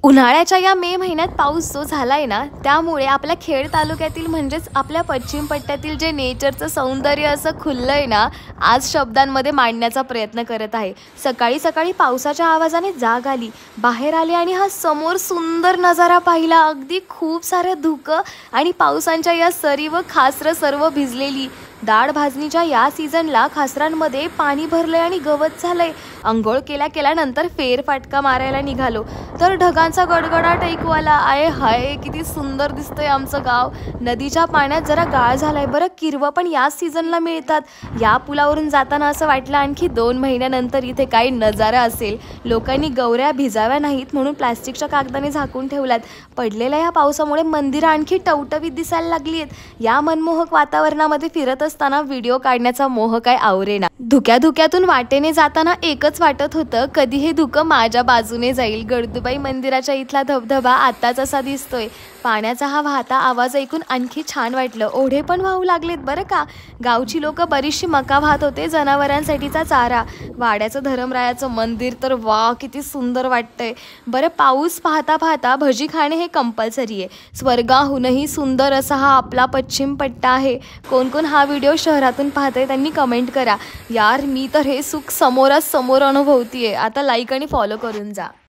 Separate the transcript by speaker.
Speaker 1: उन्हाळ्याच्या या मे महिन्यात पाऊस जो झालाय ना, त्यामुळे आपल्या खेड तालुक्यातील म्हणजेच आपल्या पश्चिम पट्ट्यातील जे नेचरचं सौंदर्य असं खुललंय ना, आज शब्दांमध्ये मांडण्याचा प्रयत्न करत आहे. सकाळी सकाळी पावसाच्या आवाजाने जाग आली, बाहेर आले आणि हा समोर सुंदर नजारा पाहिला. अगदी खूप साऱ्या धुकं आणि पावसांच्या या सरी व खासरं सर्व भिजलेली. दाढ भाजणीच्या या सीझनला खासरांमध्ये पाणी भरलंय आणि गवत झालंय. अंघोळ केल्यानंतर फेरफाटका मारायला निघालो तर ढगांचा गडगडाट ऐकू आला. आय हाय, किती सुंदर दिसतंय आमचं गाव. नदीच्या पाण्यात जरा गाळ झालाय. बरं, किरवं पण याच सीझनला मिळतात. या पुलावरून जाताना असं वाटलं आणखी 2 महिन्यानंतर इथे काही नजारा असेल. लोकांनी गौऱ्या भिजाव्या नाहीत म्हणून प्लॅस्टिकच्या कागदाने झाकून ठेवल्यात. पडलेल्या या पावसामुळे मंदिरं आणखी टवटवीत दिसायला लागली आहेत. या मनमोहक वातावरणामध्ये फिरत असताना व्हिडिओ काढण्याचा मोह काय आवरेना. धुक्यातून वाटेने जाताना एकच वाटत होतं, कधी हे धुकं माझ्या बाजूने जाईल. गडदुबाई मंदिराच्या इथला धबधबा आताच असा दिसतोय. पाण्याचा हा वाहता आवाज ऐकून आणखी छान वाटलं. ओढे पण वाहू लागलेत बरं का. गावची लोक बरीचशी मका वाहत होते, जनावरांसाठीचा चारा. वाड्याचं धरमरायाचं मंदिर तर वा, किती सुंदर वाटतंय. बरं, पाऊस पाहता पाहता भजी खाणे हे कंपल्सरी आहे. स्वर्गाहूनही सुंदर असा हा आपला पश्चिम पट्टा आहे. कोण हा व्हिडिओ शहरातून पाहतंय त्यांनी कमेंट करा. यार, मी तर हे सुख समोरासमोर अनुभवतीये. आता लाईक आणि फॉलो करून जा.